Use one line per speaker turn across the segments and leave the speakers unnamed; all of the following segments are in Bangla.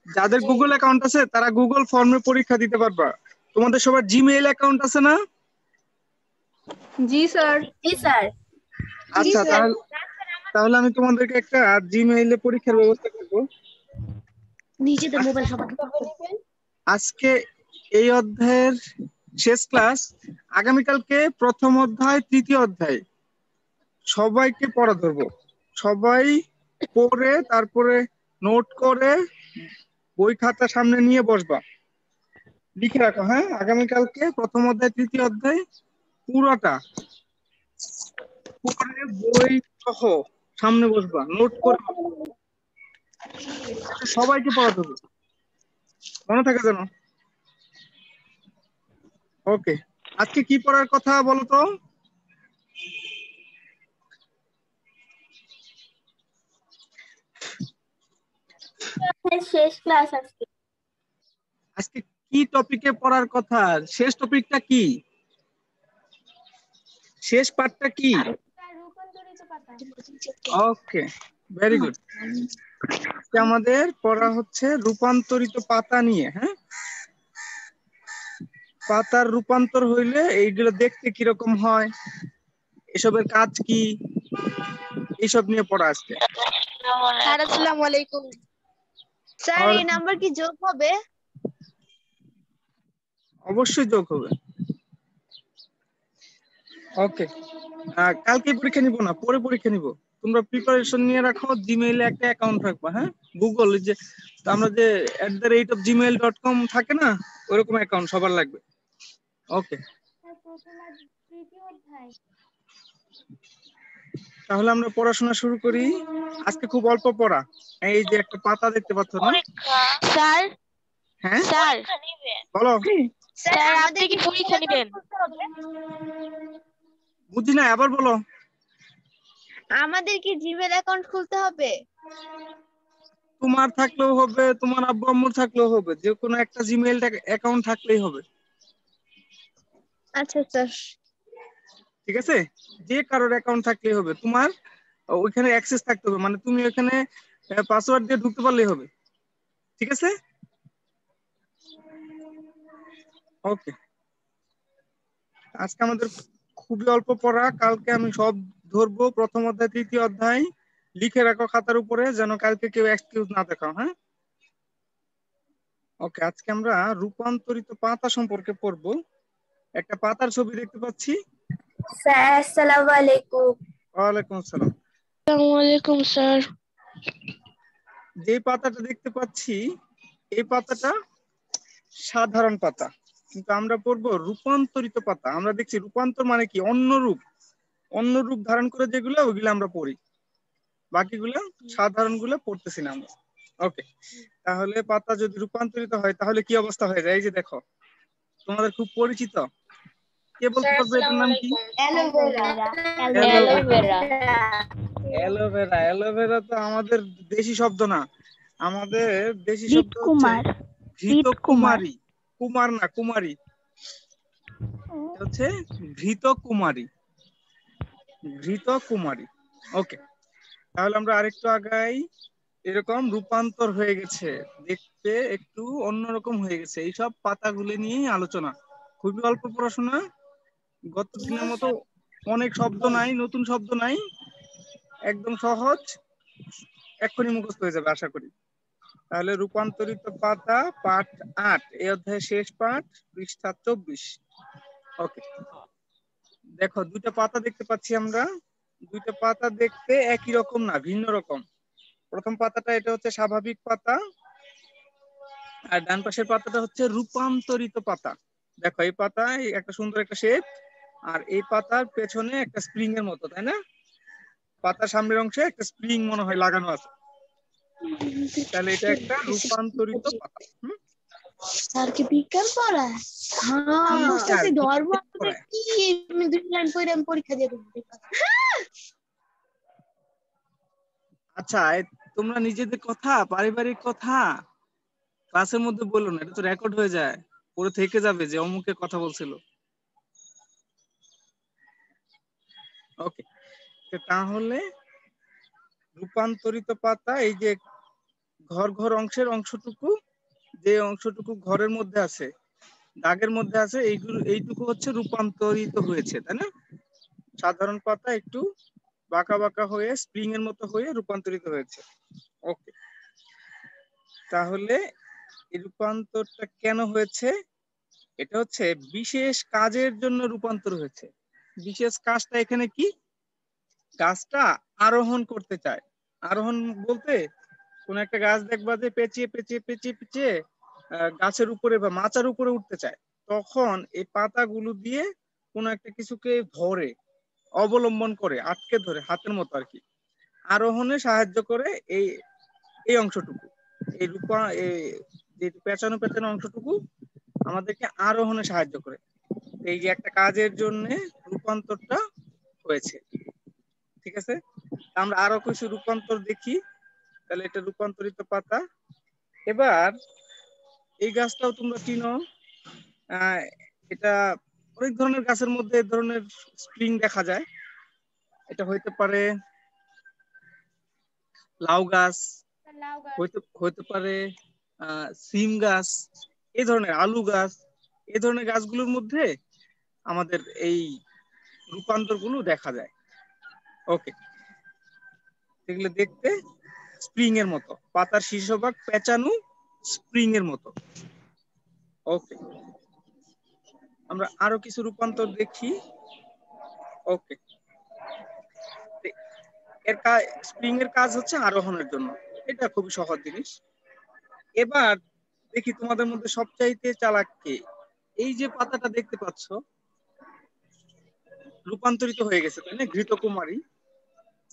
যাদের গুগল অ্যাকাউন্ট আছে তারা গুগল ফর্মে পরীক্ষা দিতে পারবা। তোমাদের সবার জিমেইল অ্যাকাউন্ট আছে না?
জি স্যার।
জি স্যার।
আচ্ছা, তাহলে তাহলে আমি তোমাদেরকে একটা জিমেইলে পরীক্ষার ব্যবস্থা করবো।
নিজেদের মোবাইল সবাইকে
আজকে এই অধ্যায়ের শেষ ক্লাস, আগামীকালকে প্রথম অধ্যায় তৃতীয় অধ্যায় সবাইকে পড়া ধরবো। সবাই পড়ে তারপরে নোট করে বই খাতা সামনে নিয়ে বসবা, লিখে রাখো। হ্যাঁ, আগামীকালকে প্রথম অধ্যায় তৃতীয় অধ্যায় পুরোটা পড়ে বই সহ সামনে বসবা, নোট করে সবাইকে পড়া ধরবো, মনে থাকে যেন। ওকে, আজকে কি পড়ার কথা বলো তো?
শেষ ক্লাস আজকে।
আজকে কি টপিকে পড়ার কথা? শেষ টপিকটা কি? শেষ পার্টটা কি?
রূপান্তরিত পাতা।
ওকে, ভেরি গুড। আমাদের পড়া হচ্ছে রূপান্তরিত পাতা নিয়ে। হ্যাঁ, পাতার রূপান্তর হইলে এইগুলো দেখতে কিরকম হয়, এসবের কাজ কি, এইসব নিয়ে পড়া আজকে।
স্যার আসসালামু আলাইকুম। স্যার এই নাম্বার কি যোগ হবে?
অবশ্যই যোগ হবে। ওকে, কালকে পরীক্ষা নিব না, পরে পরীক্ষা নিব। তোমরা প্রিপারেশন নিয়ে রাখো, জিমেইলে একটা অ্যাকাউন্ট রাখবা। হ্যাঁ, গুগল যে আমরা যে @gmail.com থাকে না, ওরকম অ্যাকাউন্ট সবার লাগবে। ওকে, তাহলে আমরা পড়াশোনা শুরু করি। আজকে খুব অল্প পড়া। এই যে একটা পাতা দেখতে পাচ্ছ না?
স্যার
হ্যাঁ
স্যার
বলো।
স্যার আপনি কি পরীক্ষা নেবেন?
বুঝি না, আবার বলো।
আমাদের কি জিমেল অ্যাকাউন্ট খুলতে হবে?
তোমার থাকলেও হবে, তোমার আব্বু আম্মুর থাকলেও হবে, যে কোনো একটা জিমেইল অ্যাকাউন্ট থাকলেই হবে।
আচ্ছা স্যার।
ঠিক আছে, যে কারোর অ্যাকাউন্ট থাকলেই হবে। তোমার ওইখানে অ্যাক্সেস থাকতে হবে, মানে তুমি ওইখানে পাসওয়ার্ড দিয়ে ঢুকতে পারলেই হবে। ঠিক আছে, ওকে। আজকে আমাদের খুবই অল্প পড়া, কালকে আমি সব ধরবো। প্রথম অধ্যায় তৃতীয় অধ্যায় লিখে রাখো খাতার উপরে, যেন কালকে কেউ এক্সকিউজ না দেখাও। হ্যাঁ, ওকে। আজকে আমরা রূপান্তরিত পাতা সম্পর্কে পড়বো। একটা পাতার ছবি দেখতে পাচ্ছি।
স্যার আসসালামু আলাইকুম।
ওয়ালাইকুম আসসালাম।
আসসালামু আলাইকুম স্যার।
যে পাতাটা দেখতে পাচ্ছি, এই পাতাটা সাধারণ পাতা, কিন্তু আমরা পড়বো রূপান্তরিত পাতা। আমরা দেখছি রূপান্তর মানে কি, অন্য রূপ, অন্য রূপ ধারণ করে যেগুলো, ওইগুলো আমরা পড়ি। বাকিগুলো সাধারণ গুলো পড়তেছি না আমরা। ওকে, তাহলে পাতা যদি রূপান্তরিত হয় তাহলে কি অবস্থা হয়ে যায়? এই যে দেখো, তোমাদের খুব পরিচিত, কে বলতে পারবে এটার নাম কি?
অ্যালোভেরা।
অ্যালোভেরা। অ্যালোভেরা, অ্যালোভেরা তো আমাদের দেশি শব্দ না, আমাদের দেশি শব্দ হচ্ছে ঘৃতকুমারী। কুমার না, কুমারী। এটা হচ্ছে ঘৃতকুমারী, ঘৃতকুমারী। ওকে, তাহলে আমরা আরেকটু আগাই। এরকম রূপান্তর হয়ে গেছে, দেখতে একটু অন্যরকম হয়ে গেছে, এইসব পাতাগুলি নিয়েই আলোচনা। খুবই অল্প পড়াশোনা, গত দিনের মতো অনেক শব্দ নাই, নতুন শব্দ নাই, একদম সহজ, এক্ষুনি মুখস্থ হয়ে যাবে আশা করি। তাহলে রূপান্তরিত পাতা পাঠ ৮, এই অধ্যায়ের শেষ পাঠ, পৃষ্ঠা ২৪। ওকে, দেখো দুইটা পাতা দেখতে পাচ্ছি আমরা। দুইটা পাতা দেখতে একই রকম না, ভিন্ন রকম। প্রথম পাতাটা এটা হচ্ছে স্বাভাবিক পাতা, আর ডান পাশের পাতাটা হচ্ছে রূপান্তরিত পাতা। দেখো এই পাতায় একটা সুন্দর একটা শেপ, আর এই পাতার পেছনে একটা স্প্রিং এর মতো, তাই না? পাতার সামনের অংশে একটা স্প্রিং মনে হয় লাগানো আছে। তাহলে এটা একটা রূপান্তরিত পাতা।
স্যার কি বিজ্ঞান পড়ায়? হ্যাঁ, বুঝতেছি। ধর্ম কি আমি 2 লাইন পড়ে আমি পরীক্ষা দিয়ে দেব।
আচ্ছা, তোমরা নিজেদের কথা, পারিবারিক কথা ক্লাসের মধ্যে বললো না, এটা তো রেকর্ড হয়ে যায়, পরে থেকে যাবে যে অমুকে কথা বলছিল। ওকে, তাহলে রূপান্তরিত পাতা, এই যে ঘর ঘর অংশের অংশটুকু, যে অংশটুকু ঘরের মধ্যে আছে, দাগের মধ্যে আছে, এইটুকু হচ্ছে রূপান্তরিত হয়েছে, তাই না? সাধারণ পাতা একটু বাঁকা বাঁকা হয়ে স্প্রিং এর মতো হয়ে রূপান্তরিত হয়েছে। ওকে, তাহলে এই রূপান্তরটা কেন হয়েছে? এটা হচ্ছে বিশেষ কাজের জন্য রূপান্তর হয়েছে। বিশেষ কাজটা এখানে কি? গাছটা আরোহণ করতে চায়। আরোহণ বলতে কোন একটা গাছ দেখবা যে পেঁচিয়ে পেঁচিয়ে পেঁচিয়ে পেঁচিয়ে গাছের উপরে বা মাচার উপরে উঠতে চায়, তখন এই পাতাগুলো দিয়ে কোন একটা কিছুকে ধরে, অবলম্বন করে, আটকে ধরে, হাতের মতো আর কি, আরোহণে সাহায্য করে এই এই অংশটুকু, এই রূপা যে পেঁচানো পেঁচানো অংশটুকু আমাদেরকে আরোহণে সাহায্য করে। এই যে একটা কাজের জন্য রূপান্তরটা হয়েছে। ঠিক আছে, আমরা আরো কিছু রূপান্তর দেখি। তাহলে এটা রূপান্তরিত পাতা। এবার এই গাছটাও তোমরা চিনো, এটা অনেক ধরনের গাছের মধ্যে এই ধরনের স্প্রিং দেখা যায়। এটা হইতে পারে লাউ গাছ, হইতে পারে সিম গাছ, এই ধরনের আলু গাছ, এই ধরনের গাছগুলোর মধ্যে আমাদের এই রূপান্তর গুলো দেখা যায়। ওকে, এগুলো দেখতে স্প্রিং এর মতো, পাতার শীর্ষভাগ পেঁচানো স্প্রিং এর মতো। ওকে, আমরা আরো কিছু রূপান্তর দেখি। ওকে, এর কাজ, স্প্রিং এর কাজ হচ্ছে আরোহণের জন্য, এটা খুবই সহজ জিনিস। এবার দেখি তোমাদের মধ্যে সবচাইতে চালাক কে। এই যে পাতাটা দেখতে পাচ্ছ রূপান্তরিত হয়ে গেছে, তাই না? ঘৃতকুমারী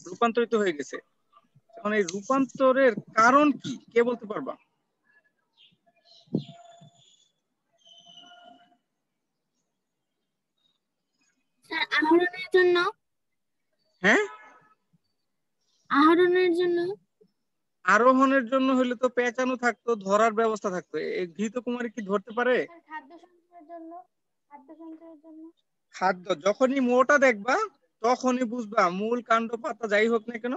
রূপান্তরিত হয়ে গেছে। এখন এই রূপান্তরের কারণ কি, কে বলতে পারবা?
আহরণের জন্য।
হ্যাঁ,
আহরণের জন্য।
আরোহণের জন্য হলে তো পেঁচানো থাকতো, ধরার ব্যবস্থা থাকতো। এই ঘৃতকুমারী কি ধরতে পারে?
খাদ্য সঞ্চয়ের জন্য। খাদ্য সঞ্চয়ের জন্য।
খাদ্য, যখনই মোটা দেখবা তখনই বুঝবা মূল কাণ্ড পাতা যাই হোক না কেন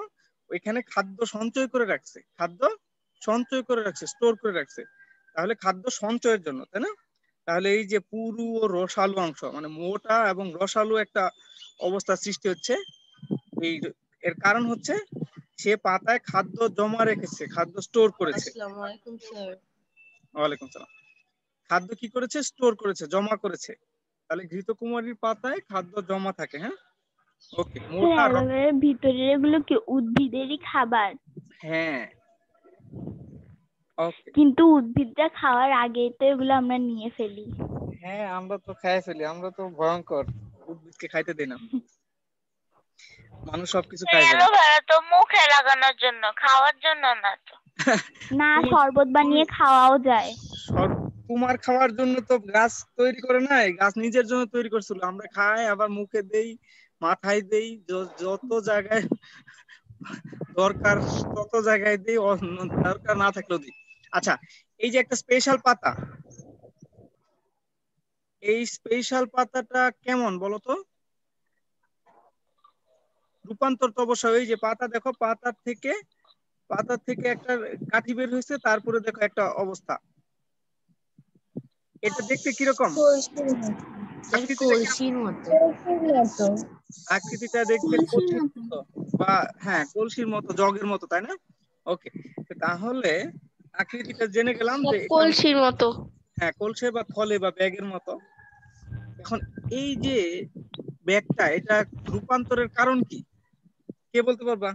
ওইখানে খাদ্য সঞ্চয় করে রাখছে, খাদ্য সঞ্চয় করে রাখছে, স্টোর করে রাখছে। তাহলে খাদ্য সঞ্চয়ের জন্য, তাই না? তাহলে এই যে পুরু ও রসালো অংশ, মানে মোটা এবং রসালো একটা অবস্থা সৃষ্টি হচ্ছে, এই এর কারণ হচ্ছে সে পাতায় খাদ্য জমা রেখেছে, খাদ্য স্টোর করেছে।
আসসালামু আলাইকুম স্যার।
ওয়ালাইকুম সালাম। খাদ্য কি করেছে? স্টোর করেছে, জমা করেছে। তাহলে ঘৃতকুমারীর পাতায় খাদ্য জমা থাকে। হ্যাঁ, ওকে, মোটা
ভিতরের এগুলো কি উদ্ভিদেরই খাবার?
হ্যাঁ, ওকে,
কিন্তু উদ্ভিদটা খাওয়ার আগেই তো এগুলো আমরা নিয়ে ফেলি।
হ্যাঁ আমরা তো খাই ফেলি, আমরা তো ভয়ঙ্কর, উদ্ভিদকে খাইতে দিই না, মানুষ সবকিছু খাই ফেলে।
অ্যালোভেরা তো মুখে লাগানোর জন্য, খাওয়ার জন্য না তো।
না, শরবত বানিয়ে খাওয়াও যায়।
কুমার খাওয়ার জন্য তো গাছ তৈরি করে নাই, গাছ নিজের জন্য তৈরি করছিল। আমরা খাই, আবার মুখে দেই, মাথায় দেই, যত জায়গায় দরকার তত জায়গায় দেই, দরকার না থাকলেও দিই। আচ্ছা, এই যে একটা স্পেশাল পাতা, এই স্পেশাল পাতাটা কেমন বলো তো? রূপান্তর তো অবশ্যই, ওই যে পাতা দেখো, পাতা থেকে একটা কাঠি বের হয়েছে, তারপরে দেখো একটা অবস্থা। এটা দেখতে কিরকম?
কলসির মতো।
আকৃতিটা দেখতে কলসির মতো, বা হ্যাঁ কলসির মতো, জগের মতো, তাই না? ওকে, তাহলে আকৃতিটা জেনে গেলাম যে
কলসির মতো।
হ্যাঁ কলসি বা থলে বা ব্যাগের মতো। এখন এই যে ব্যাগটা, এটা রূপান্তরের কারণ কি, কে বলতে পারবা?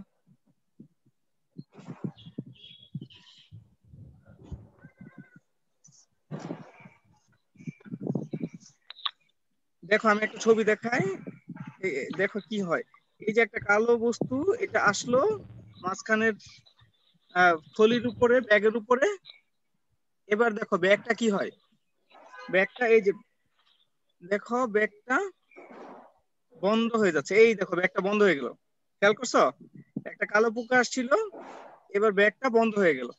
দেখো আমি একটা ছবি দেখাই, দেখো কি হয়। এই যে একটা কালো বস্তু, এটা আসলো মাঝখানের থলির উপরে, ব্যাগের উপরে। এবার দেখো ব্যাগটা কি হয়, ব্যাগটা এই যে দেখো ব্যাগটা বন্ধ হয়ে যাচ্ছে। এই দেখো ব্যাগটা বন্ধ হয়ে গেল, খেয়াল করছো? একটা কালো পোকা আসছিল, এবার ব্যাগটা বন্ধ হয়ে গেল।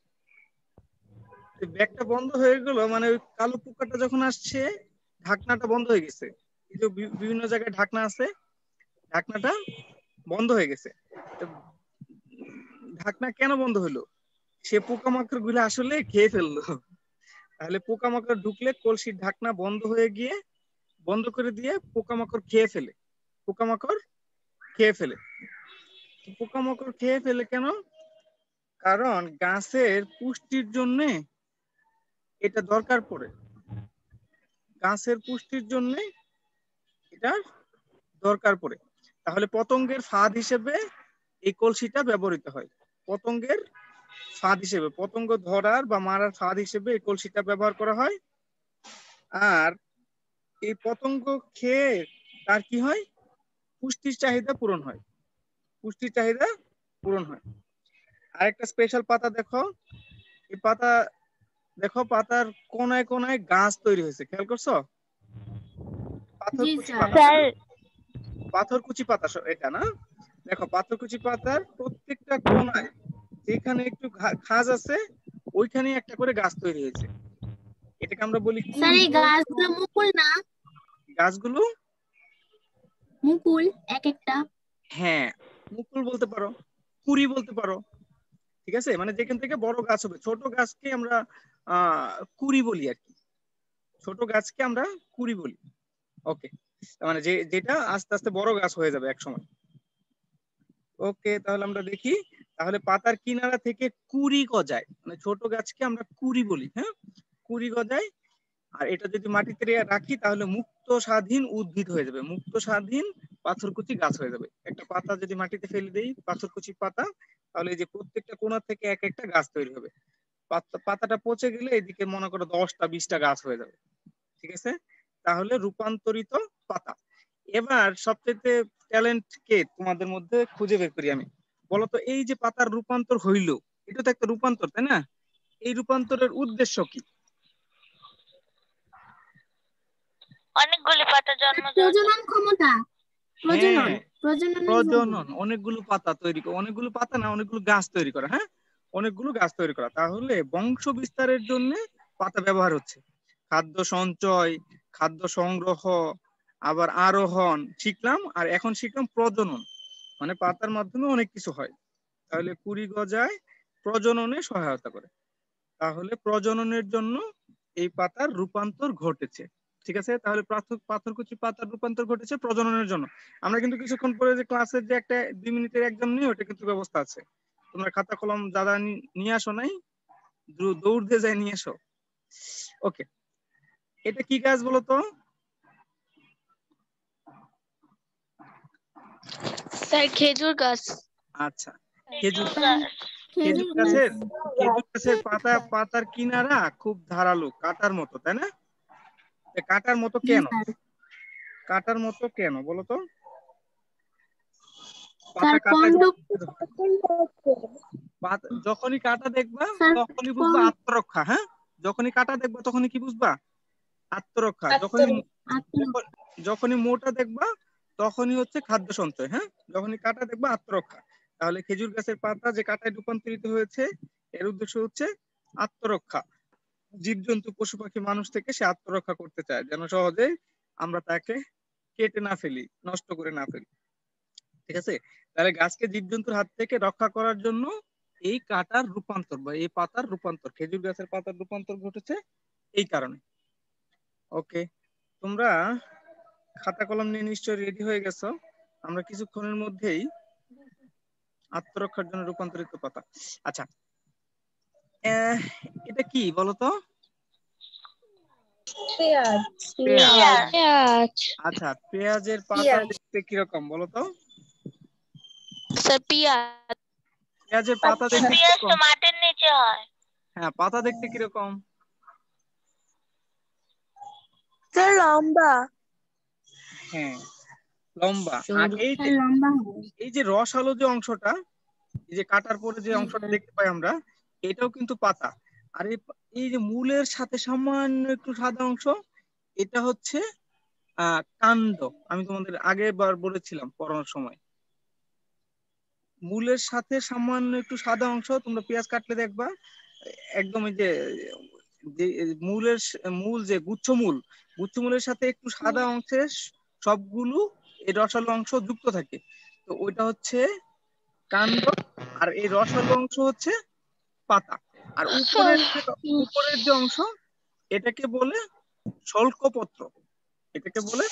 ব্যাগটা বন্ধ হয়ে গেল মানে ওই কালো পোকাটা যখন আসছে, ঢাকনাটা বন্ধ হয়ে গেছে। এই যে বিভিন্ন জায়গায় ঢাকনা আছে, ঢাকনাটা বন্ধ হয়ে গেছে। ঢাকনা কেন বন্ধ হলো? সে পোকামাকড় গুলো আসলে খেয়ে ফেললো। তাহলে পোকামাকড় ঢুকলে কলসির ঢাকনা বন্ধ করে দিয়ে পোকামাকড় খেয়ে ফেলে। পোকামাকড় খেয়ে ফেলে পোকামাকড় খেয়ে ফেলে কেন? কারণ গাছের পুষ্টির জন্য এটা দরকার পড়ে। গাছের পুষ্টির জন্য এটা দরকার পড়ে। তাহলে পতঙ্গের ফাঁদ হিসেবে এই কলসিটা ব্যবহৃত হয়। পতঙ্গের ফাঁদ হিসেবে, পতঙ্গ ধরার বা মারার ফাঁদ হিসেবে এই কলসিটা ব্যবহার করা হয়। আর এই পতঙ্গ খেয়ে তার কি হয়? পুষ্টির চাহিদা পূরণ হয়। পুষ্টির চাহিদা পূরণ হয়। আরেকটা স্পেশাল পাতা দেখো, এই পাতা দেখো, পাতার কোনায় কোনায় গাছ তৈরি হয়েছে, খেয়াল করছো? পাথরকুচি পাতা, পাথরকুচি পাতা এটা না? দেখো পাথরকুচি পাতার প্রত্যেকটা কোনায় যেখানে একটু খাজ আছে ওইখানে একটা করে গাছ তৈরি হয়েছে। এটাকে আমরা বলি
স্যার এই গাছগুলো মুকুল না?
গাছগুলো
মুকুল এক একটা?
হ্যাঁ, মুকুল বলতে পারো, কুড়ি বলতে পারো। ঠিক আছে, মানে যেখান থেকে বড় গাছ হবে। ছোট গাছকে আমরা কুড়ি বলি আর কি। ছোট গাছকে আমরা কুড়ি বলি। ওকে, মানে যেটা আস্তে আস্তে বড় গাছ হয়ে যাবে এক সময়। ওকে, তাহলে আমরা দেখি, তাহলে পাতার কিনারা থেকে কুড়ি গজায়, মানে ছোট গাছকে আমরা কুড়ি বলি। হ্যাঁ, কুড়ি গজায়। আর এটা যদি মাটিতে রাখি তাহলে মুক্ত স্বাধীন উদ্ভিদ হয়ে যাবে, মুক্ত স্বাধীন পাথরকুচি গাছ হয়ে যাবে। একটা পাতা যদি মাটিতে ফেলে দেই, পাথরকুচি পাতা, তাহলে এই যে প্রত্যেকটা কোণা থেকে এক একটা গাছ তৈরি হবে। পাতাটা পচে গেলে এদিকে মনে করো 10টা 20টা গাছ হয়ে যাবে। ঠিক আছে, তাহলে রূপান্তরিত পাতা। এবার সবচেয়ে ট্যালেন্ট কে তোমাদের মধ্যে খুঁজে বের করি আমি। বলতো, এই যে পাতার রূপান্তর হইলো, এটা তো একটা রূপান্তর, তাই না? এই রূপান্তরের উদ্দেশ্য কি?
অনেকগুলি পাতা জন্ম
প্রজনন ক্ষমতা,
হ্যাঁ,
প্রজনন।
অনেকগুলো পাতা তৈরি করা, অনেকগুলো পাতা না, অনেকগুলো গাছ তৈরি করা। হ্যাঁ, অনেকগুলো গাছ তৈরি করা। তাহলে বংশ বিস্তারের জন্য পাতা ব্যবহার হচ্ছে। খাদ্য সঞ্চয়, খাদ্য সংগ্রহ, আবার আরোহণ শিখলাম। আর এখন শিখলাম প্রজনন, মানে পাতার মাধ্যমে অনেক কিছু হয়। তাহলে কুড়ি গজায় প্রজননে সহায়তা করে। তাহলে প্রজননের জন্য এই পাতার রূপান্তর ঘটেছে। ঠিক আছে, তাহলে পাথরকুচি পাতার রূপান্তর ঘটেছে প্রজননের জন্য। আমরা কিন্তু কিছুক্ষণ পরে যে ক্লাসের যে একটা 2 মিনিটের এক্সাম নিয়ে, ওটা কিন্তু ব্যবস্থা আছে। তোমরা খাতা কলম দাদা নিয়ে আসো নাই? দৌড় দিয়ে যায় নিয়ে এসো। ওকে, এটা কি গাছ বলো তো?
স্যার খেজুর গাছ।
আচ্ছা, খেজুর গাছের পাতার কিনারা খুব ধারালো, কাটার মতো, তাই না? কাটার মতো কেন? কাটার মতো কেন বলো তো? যখনই কাটা দেখবা তখনই বুঝবা আত্মরক্ষা। হ্যাঁ, যখনই কাটা দেখবা তখনই কি বুঝবা? আত্মরক্ষা। যখনই মোটা দেখবা তখনই হচ্ছে খাদ্য সঞ্চয়। হ্যাঁ, যখনই কাটা দেখবা আত্মরক্ষা। তাহলে খেজুর গাছের পাতা যে কাটায় রূপান্তরিত হয়েছে, এর উদ্দেশ্য হচ্ছে আত্মরক্ষা। জীবজন্তু, পশু পাখি, মানুষ থেকে সে আত্মরক্ষা করতে চায়, যেন সহজে আমরা তাকে কেটে না ফেলি, নষ্ট করে না ফেলি। ঠিক আছে, তাহলে গাছকে জীবজন্তুর হাত থেকে রক্ষা করার জন্য এই কাটার রূপান্তর বা এই পাতার রূপান্তর, খেজুর গাছের পাতার রূপান্তর ঘটেছে এই কারণে। ওকে, তোমরা খাতা কলম নিয়ে নিশ্চয়ই রেডি হয়ে গেছো। আমরা কিছুক্ষণের মধ্যেই আত্মরক্ষার জন্য রূপান্তরিত পাতা। আচ্ছা, এটা কি বলতো?
পেঁয়াজ।
আচ্ছা, পেঁয়াজের পাতা দেখতে কিরকম বলতো?
স্যার পেঁয়াজ।
পেঁয়াজের পাতা দেখতে
পেঁয়াজ
কিরকম?
তো মাটির নিচে হয়।
হ্যাঁ, পাতা দেখতে কিরকম?
স্যার লম্বা।
হ্যাঁ, লম্বা। আর এই যে রসালো যে অংশটা, এই যে কাটার পরে যে অংশটা দেখতে পাই আমরা, এটাও কিন্তু পাতা। আর এই যে মূলের সাথে সামান্য একটু সাদা অংশ, এটা হচ্ছে কাণ্ড। আমি তোমাদের আগের বলেছিলাম পড়ানোর সময়, মূলের সাথে সামান্য একটু সাদা অংশ তোমরা পেঁয়াজ কাটলে দেখবা একদম এই যে মূল যে গুচ্ছমূলের সাথে একটু সাদা অংশের সবগুলো এই রসালো অংশ যুক্ত থাকে। তো ওইটা হচ্ছে কাণ্ড, আর এই রসালো অংশ হচ্ছে পাতা। আর উপরের যে অংশ এটাকে বলে শল্কপত্র, এটাকে বলে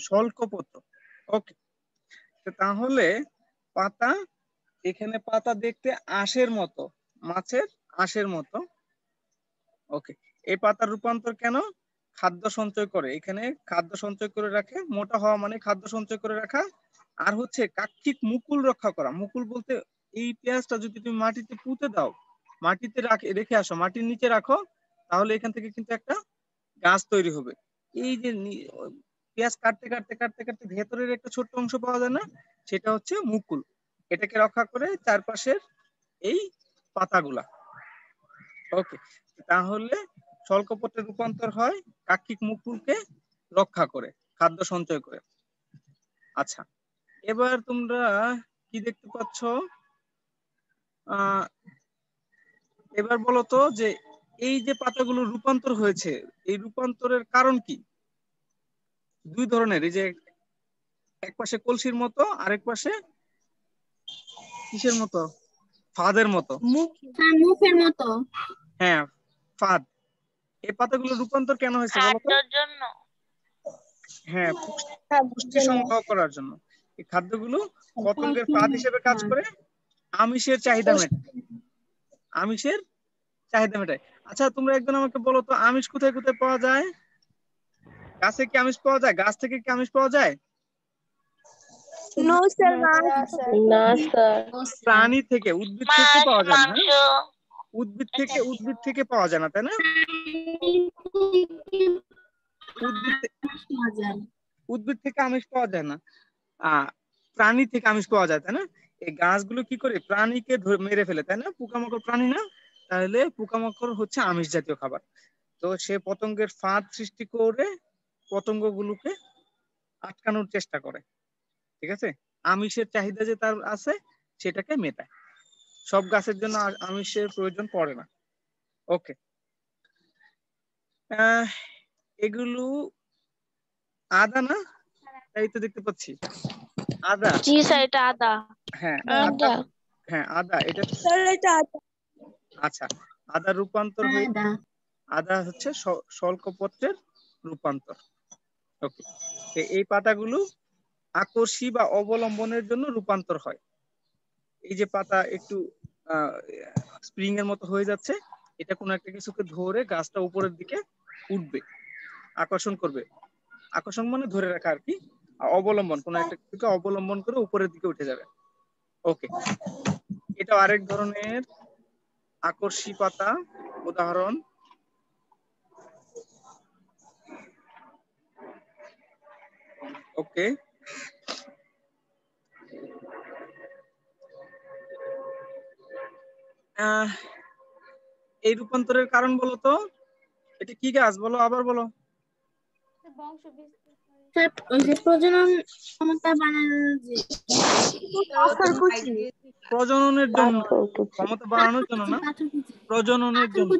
শল্কপত্র। ওকে, তাহলে পাতা, এখানে পাতা দেখতে আঁশের মতো, মাছের আঁশের মতো। ওকে, এই পাতার রূপান্তর কেন? খাদ্য সঞ্চয় করে, এখানে খাদ্য সঞ্চয় করে রাখে। মোটা হওয়া মানে খাদ্য সঞ্চয় করে রাখা। আর হচ্ছে কাক্ষিক মুকুল রক্ষা করা। মুকুল বলতে এই পেঁয়াজটা যদি তুমি মাটিতে পুঁতে দাও, মাটিতে রেখে আসো, মাটির নিচে রাখো, তাহলে এখান থেকে কিন্তু একটা গাছ তৈরি হবে। এই যে পেঁয়াজ কাটতে কাটতে কাটতে কাটতে ভেতরের একটা ছোট্ট অংশ পাওয়া যায় না, সেটা হচ্ছে মুকুল। এটাকে রক্ষা করে চারপাশের এই পাতাগুলা। ওকে, তাহলে শল্কপত্রের রূপান্তর হয় কাক্ষিক মুকুলকে রক্ষা করে, খাদ্য সঞ্চয় করে। আচ্ছা, এবার তোমরা কি দেখতে পাচ্ছ? এবার বলো তো যে এই যে পাতাগুলো রূপান্তর হয়েছে, এই রূপান্তরের কারণ কি? দুই ধরনের, এই যে এক পাশে কলসির মতো, আরেক পাশে কিসের মতো? ফাঁদের মতো।
মুখের মতো।
হ্যাঁ, ফাঁদ। এই পাতাগুলো রূপান্তর কেন হয়েছে বলো তো?
খাদ্যর জন্য।
হ্যাঁ, পুষ্টি সংগ্রহ করার জন্য। এই খাদ্যগুলো পতঙ্গের ফাঁদ হিসেবে কাজ করে, আমিষের চাহিদা মেটায়, আমিষের চাহিদা মেটায়। আচ্ছা, তোমরা একজন আমাকে বলো তো, আমিষ কোথায় কোথায় পাওয়া যায়? গাছে কি আমিষ পাওয়া যায়? গাছ থেকে কি আমিষ পাওয়া যায়?
নো স্যার,
না স্যার।
প্রাণী থেকে, উদ্ভিদ থেকে
মাছ,
পাওয়া যায় না।
মাংস।
উদ্ভিদ থেকে পাওয়া যায় না, তাই না? উদ্ভিদ থেকে আমিষ পাওয়া যায় না, প্রাণী থেকে আমিষ পাওয়া যায়, তাই না? এই গাছগুলো কি করে? প্রাণীকে মেরে ফেলে, তাই না? পোকামাকড় প্রাণী না? তাহলে পোকামাকড় হচ্ছে আমিষ জাতীয় খাবার। তো সে পতঙ্গের ফাঁদ সৃষ্টি করে পতঙ্গগুলোকে আটকানোর চেষ্টা করে। ঠিক আছে, আমিষের চাহিদা যে তার আছে সেটাকে মেটায়। সব গাছের জন্য আমিষের প্রয়োজন পড়ে না। ওকে, এগুলো আদা না? তাই তো দেখতে পাচ্ছি আদা।
জি স্যার, এটা আদা।
হ্যাঁ
আদা।
হ্যাঁ আদা, এটা
স্যার এটা আদা।
আচ্ছা, আদা রূপান্তর হয়ে, আদা হচ্ছে শল্কপত্রের রূপান্তর। ওকে, এই পাতাগুলো আকর্ষী বা অবলম্বনের জন্য রূপান্তর হয়। এই যে পাতা একটু স্প্রিং এর মতো হয়ে যাচ্ছে, এটা কোনো একটা কিছুকে ধরে গাছটা উপরের দিকে উঠবে, আকর্ষণ করবে। আকর্ষণ মানে ধরে রাখা আর কি, অবলম্বন, কোনো একটা কিছুকে অবলম্বন করে উপরের দিকে উঠে যাবে। ওকে, এটা আরেক ধরনের আকর্ষী পাতা, উদাহরণ। ওকে, এই রূপান্তরের কারণ বলো তো, এটা কি গাছ বলো, আবার বলো।
স্যার ওই যে প্রজনন ক্ষমতা বাড়ানোর যে
প্রজননের জন্য, ক্ষমতা বাড়ানোর জন্য না, প্রজননের জন্য।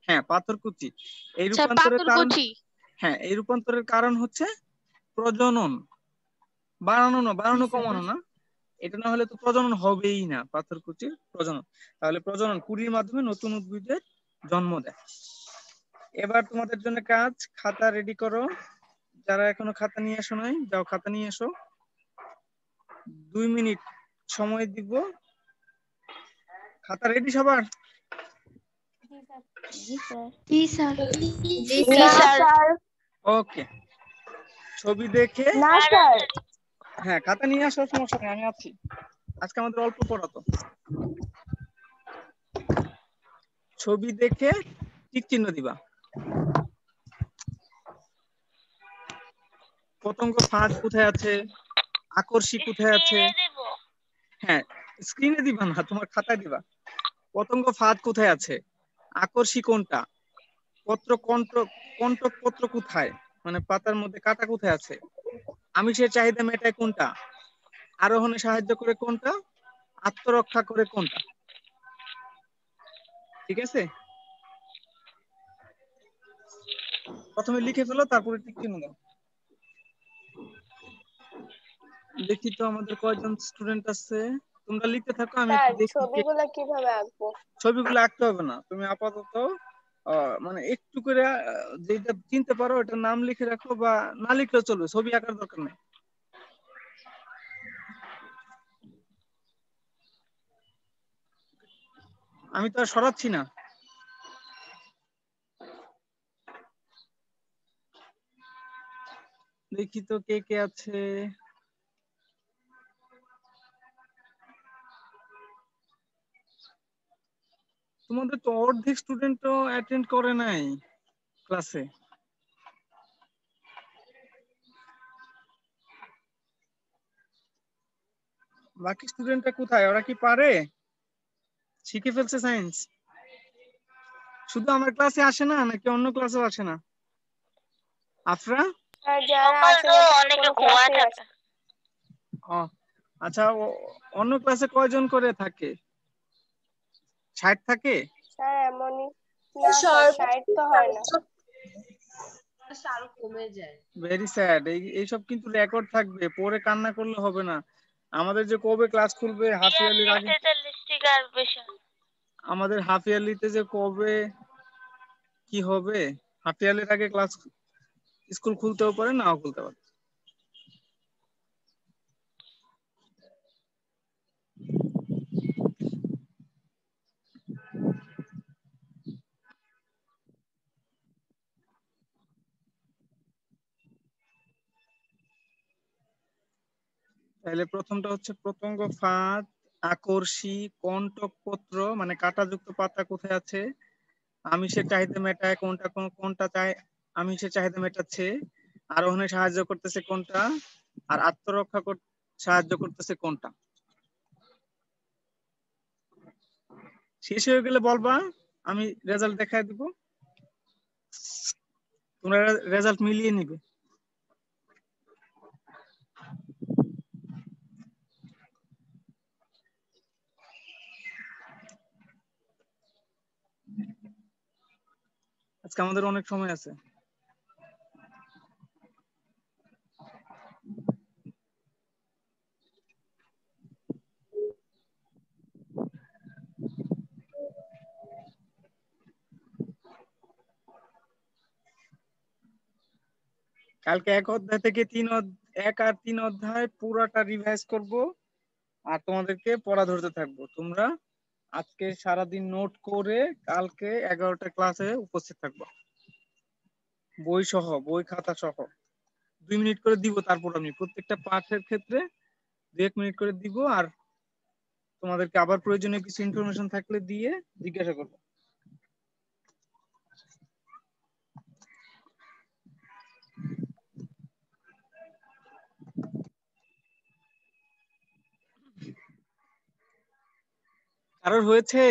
হ্যাঁ, পাথরকুচি। এই রূপান্তরের কারণ, হ্যাঁ এই রূপান্তরের কারণ হচ্ছে প্রজনন। বাড়ানো না, বাড়ানো কমানো না। এটা না হলে তো প্রজনন হবেই না, পাথরকুচির প্রজনন। তাহলে প্রজনন, কুড়ির মাধ্যমে নতুন উদ্ভিদের জন্ম দেয়। এবার তোমাদের জন্য কাজ, খাতা রেডি করো। যারা এখনো খাতা নিয়ে আসো নাই, যাও খাতা নিয়ে এসো। 2 মিনিট সময় দিব। খাতা রেডি সবার?
জি স্যার।
ওকে, ছবি দেখে,
না স্যার।
হ্যাঁ খাতা নিয়ে আসো, সমস্যা নেই, আমি আছি। আজকে আমাদের অল্প পড়াতো। ছবি দেখে টিক চিহ্ন দিবা। পতঙ্গ ফাঁদ কোথায় আছে, আকর্ষী কোথায় আছে? হ্যাঁ, স্ক্রিনে দিবা না, তোমার খাতায় দিবা। পতঙ্গ ফাঁদ কোথায় আছে, আকর্ষী কোনটা, কণ্টক পত্র কোথায়, মানে পাতার মধ্যে কাটা কোথায় আছে, আমিষের চাহিদা মেটায় কোনটা, আরোহণে সাহায্য করে কোনটা, আত্মরক্ষা করে কোনটা। ঠিক আছে, প্রথমে লিখে ফেলো, তারপরে টিক চিহ্ন দাও। দেখি তো আমাদের কয়জন স্টুডেন্ট আছে। তোমরা লিখতে থাকো, আমি
স্যার
একটু দেখি
ছবিগুলো কিভাবে আঁকবো?
ছবিগুলো আঁকতে হবে না, তুমি আপাতত মানে একটু করে যেটা চিনতে পারো এটার নাম লিখে রাখো, বা না লিখলেও চলবে, ছবি আঁকার দরকার নেই। আমি তো আর সরাচ্ছি না। দেখি তো কে কে আছে। তোমাদের তো অর্ধেক স্টুডেন্টও অ্যাটেন্ড করে নাই ক্লাসে। বাকি স্টুডেন্টরা কোথায়? ওরা কি পারে? শিখে ফেলছে সায়েন্স? শুধু আমার ক্লাসে আসে না, নাকি অন্য ক্লাসেও আসে না? আফরা?
স্যার যারা
সকাল
আসে
তো
না তারা
অনেকে
কোনো
ঘুমায়
ক্লাসেই
থাকে।
আসে না।
ও আচ্ছা, অন্য ক্লাসে কয়জন করে থাকে? 60 থাকে?
স্যার এমনই না স্যার, 60 তো হয় না।
আরো কমে যায়।
Very sad. এইসব কিন্তু রেকর্ড থাকবে, পরে কান্না করলে হবে না। আমাদের যে কবে ক্লাস খুলবে হাফ ইয়ারলির আগে,
42-43 থেকে আর বেশি।
আমাদের হাফ ইয়ারলিতে যে কবে কি হবে, হাফ ইয়ারলির আগে ক্লাস স্কুল খুলতেও পারে, নাও খুলতে পারে। তাহলে প্রথমটা হচ্ছে প্রত্যঙ্গ ফাঁদ, আকর্ষী, কণ্টকপত্র মানে কাঁটাযুক্ত পাতা কোথায় আছে, আমিষের চাহিদা মেটায় কোনটা, কোনটা চায় আমিষের চাহিদা মেটাচ্ছে, আরোহণে সাহায্য করতেছে কোনটা, আর আত্মরক্ষা সাহায্য করতেছে কোনটা। শেষ হয়ে গেলে বলবা, আমি রেজাল্ট দেখায় দিব, তোমরা রেজাল্ট মিলিয়ে নিবে। আজকে আমাদের অনেক সময় আছে। কালকে 1 অধ্যায় থেকে 1 আর 3 অধ্যায় পুরাটা রিভাইজ করব, আর তোমাদেরকে পড়া ধরতে থাকবো। তোমরা আজকে সারাদিন নোট করে কালকে 11টা ক্লাসে উপস্থিত থাকবো, বই সহ, বই খাতা সহ। 2 মিনিট করে দিব, তারপর আমি প্রত্যেকটা পাঠের ক্ষেত্রে 2-1 মিনিট করে দিব, আর তোমাদেরকে আবার প্রয়োজনীয় কিছু ইনফরমেশন থাকলে দিয়ে জিজ্ঞাসা করবো। কারোর হয়েছে?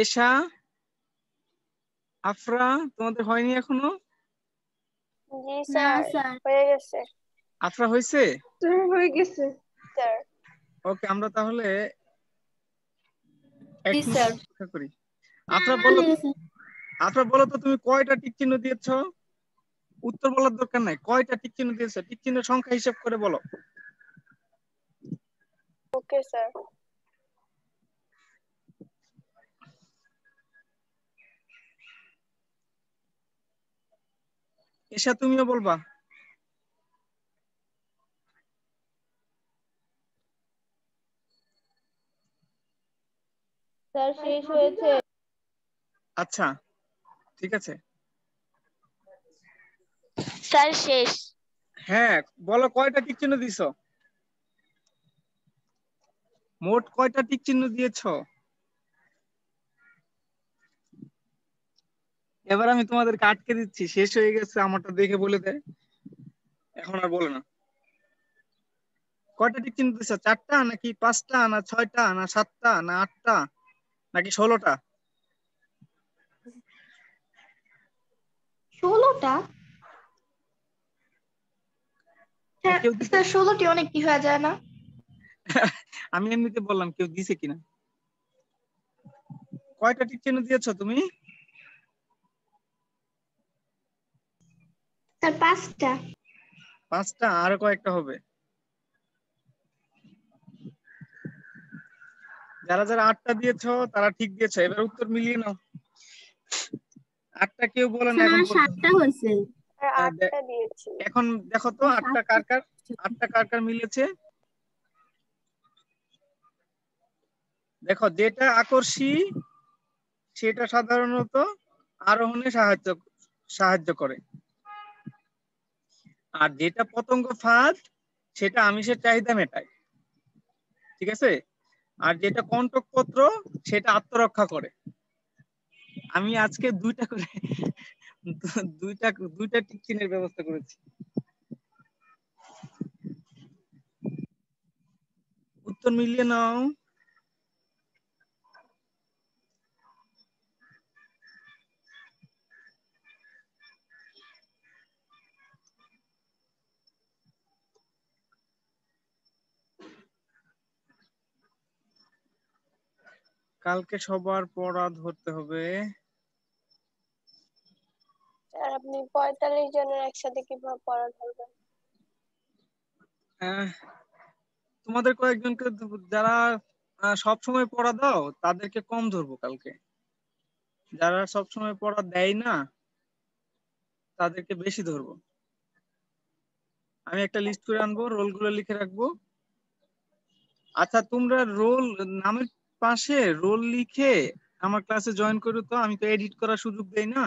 এশা, আফরা, তোমাদের হয়নি এখনো?
জি
না
স্যার,
স্যার।
হয়ে গেছে।
আফরা হয়েছে?
হয়ে গেছে
স্যার
ওকে, আমরা তাহলে এক
জি
মিনিট
স্যার।
অপেক্ষা করি।
হ্যাঁ,
আফরা
আমার
বলো,
হয়ে গেছে।
আফরা বলো তো তুমি কয়টা টিক চিহ্ন দিয়েছো? উত্তর বলার দরকার নাই, কয়টা টিক চিহ্ন দিয়েছো, টিক চিহ্নের সংখ্যা হিসাব করে বলো।
Okay sir.
এশা তুমিও বলবা।
স্যার শেষ হয়েছে।
আচ্ছা ঠিক আছে।
স্যার শেষ।
হ্যাঁ বলো, কয়টা টিক চিহ্ন দিছো? মোট কয়টা টিক চিহ্ন দিয়েছো? এবার আমি তোমাদেরকে আটকে দিচ্ছি, শেষ হয়ে গেছে আমারটা দেখে বলে দেয়, এখন আর বলে না। কয়টা টিক চিহ্ন দিছো? 4টা নাকি 5টা না 6টা না 7টা না 8টা নাকি 16টা?
16টা?
কেউ দিছে?
স্যার 16টি অনেক কি হয়ে যায় না?
আমি এমনিতে বললাম, কেউ দিছে কিনা। কয়টা টিক চিহ্ন দিয়েছো তুমি?
স্যার 5টা।
5টা, আর কয়েকটা হবে? যারা যারা 8টা দিয়েছো তারা ঠিক দিয়েছো, এবার উত্তর মিলিয়ে নাও। 8টা কেউ বলে না
স্যার
এখন
আমার
পর্যন্ত।
7টা হয়েছে।
দিয়েছি।
এখন দেখো তো 8টা কার কার মিলেছে। দেখো, যেটা আকর্ষী সেটা সাধারণত আরোহণে সাহায্য করে, আর যেটা পতঙ্গ ফাঁদ সেটা আমিষের চাহিদা মেটায়, ঠিক আছে। আর যেটা কন্টক পত্র সেটা আত্মরক্ষা করে। আমি আজকে দুইটা টিক চিহ্নের ব্যবস্থা করেছি। উত্তর মিলিয়ে নাও। কালকে সবার পড়া ধরতে হবে।
স্যার আপনি 45 জনের একসাথে কিভাবে পড়া ধরবেন?
তোমাদের কয়েকজনকে যারা সব সময় পড়া দাও তাদেরকে কম ধরবো কালকে, যারা সব সময় পড়া দেয় না তাদেরকে বেশি ধরবো। আমি একটা লিস্ট করে আনবো, রোলগুলো লিখে রাখবো। আচ্ছা, তোমরা নামের পাশে রোল লিখে আমার ক্লাসে জয়েন করো তো, আমি তো এডিট করার সুযোগ দেই না।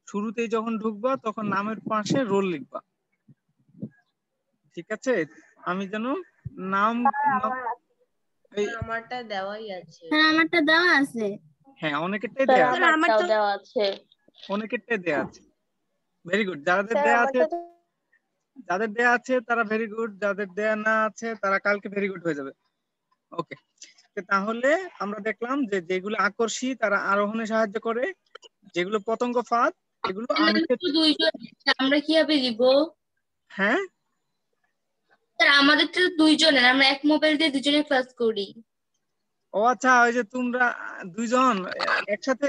শুরুতেই যখন ঢুকবা তখন নামের পাশে রোল লিখবা, ঠিক আছে। আমি যেন নাম
আমারটা দেওয়াই আছে।
স্যার আমারটা দেওয়া আছে।
হ্যাঁ, অনেকেরটাই
স্যার
দেয়া আছে।
আমারটাও দেওয়া আছে।
অনেকেরটাই দেয়া আছে। Very good. যাদের দেয়া আছে তারা ভেরি গুড, যাদের দেয়া না আছে তারা কালকে ভেরি গুড হয়ে যাবে। ওকে, তাহলে আমরা দেখলাম যে যেগুলো আকর্ষী তারা আরোহণে সাহায্য করে, যেগুলো পতঙ্গ ফাঁদ এগুলো
আমরা কিভাবে দিব?
হ্যাঁ
স্যার আমাদের তো 2 জনের, আমরা এক মোবাইল দিয়ে দুজনে ক্লাস করি।
ও আচ্ছা, ওই যে তোমরা দুইজন একসাথে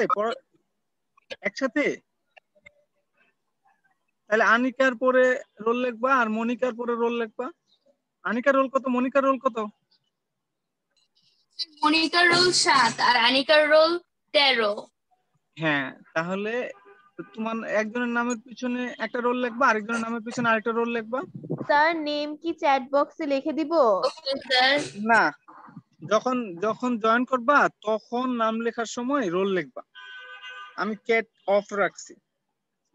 তাহলে আনিকার পরে রোল লিখবা আর মনিকার পরে রোল লিখবা। আনিকার রোল কত, মনিকার রোল কত?
মনিকার রোল 7 আর আনিকার রোল 13।
হ্যাঁ, তাহলে তোমার একজনের নামের পিছনে একটা রোল লিখবা, আরেকজনের নামের পিছনে আরেকটা রোল লিখবা।
স্যার নেম কি চ্যাট বক্সে লিখে দিব?
Okay sir.
না, যখন জয়েন করবা তখন নাম লেখার সময় রোল লিখবা। আমি চ্যাট অফ রাখছি।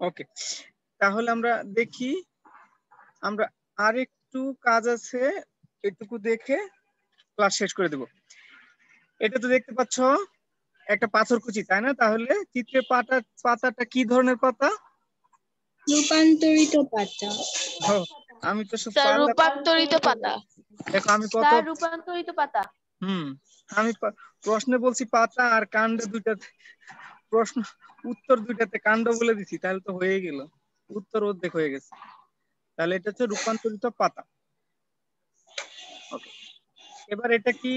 ওকে, তাহলে আমরা দেখি, আমরা আরেকটু কাজ আছে, এটুকু দেখে ক্লাস শেষ করে দেব। এটা তো দেখতে পাচ্ছ একটা পাথরকুচি, তাই না? তাহলে চিত্রের পাতাটা কি ধরনের পাতা?
রূপান্তরিত পাতা।
আমি তো সব
স্যার রূপান্তরিত পাতা।
দেখো আমি কত
স্যার রূপান্তরিত পাতা।
আমি প্রশ্নে বলছি পাতা আর কাণ্ড দুইটাতে, প্রশ্ন উত্তর দুইটাতে কাণ্ড বলে দিছি, তাহলে তো হয়ে গেল, উত্তর অর্ধেক হয়ে গেছে। তাহলে এটা হচ্ছে রূপান্তরিত পাতা। ওকে, এবার এটা কি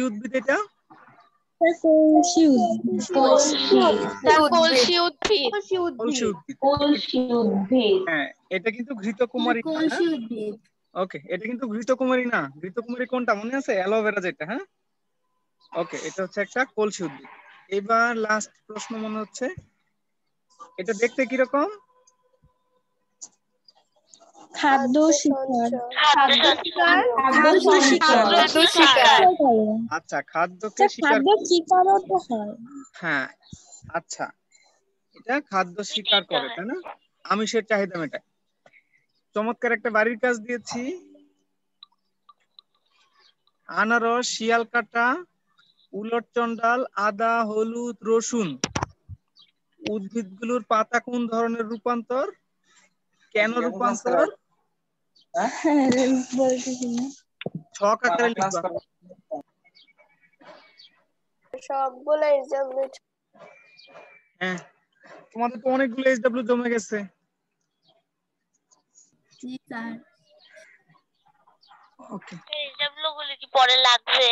উদ্ভিদ? এটা
কলসি উদ্ভিদ।
কলসি উদ্ভিদ।
কলসি উদ্ভিদ। হ্যাঁ, এটা কিন্তু ঘৃতকুমারী না।
কলসি উদ্ভিদ।
ওকে, এটা কিন্তু ঘৃতকুমারী না। ঘৃতকুমারী কোনটা মনে আছে? অ্যালোভেরা যেটা। হ্যাঁ, ওকে, এটা হচ্ছে একটা কলসি উদ্ভিদ। এবার লাস্ট প্রশ্ন মনে হচ্ছে, এটা দেখতে কিরকম?
খাদ্য শিকার।
আচ্ছা, খাদ্যকে শিকার।
শিকারও তো হয়।
হ্যাঁ, আচ্ছা, এটা খাদ্য শিকার করে, তাই না? আমিষের চাহিদা মেটায়। চমৎকার একটা বাড়ির কাজ দিয়েছি। আনারস, শিয়াল কাটা, উলট চন্ডাল, আদা, হলুদ, রসুন উদ্ভিদগুলোর পাতা কোন ধরনের রূপান্তর? কেন রূপান্তর? ছক আকারে লিখবা।
সবগুলো এক্সাম্পল।
হ্যাঁ, তোমাদের তো অনেকগুলো SW জমে গেছে।
জি স্যার।
ওকে,
এইসবগুলো কি পরে লাগবে?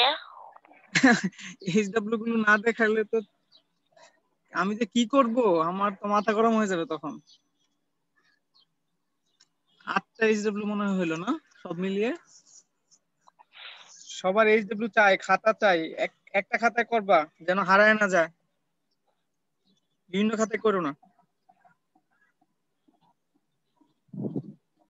SW গুলো না দেখালে তো আমি যে কি করব, আমার তো মাথা গরম হয়ে যাবে তখন। 8টা এইচডব্লিউ মনে হয় হইলো না সব মিলিয়ে? সবার এইচডব্লিউ চাই, খাতা চাই, একটা খাতায় করবা যেন হারায় না যায়, বিভিন্ন খাতায় করো না।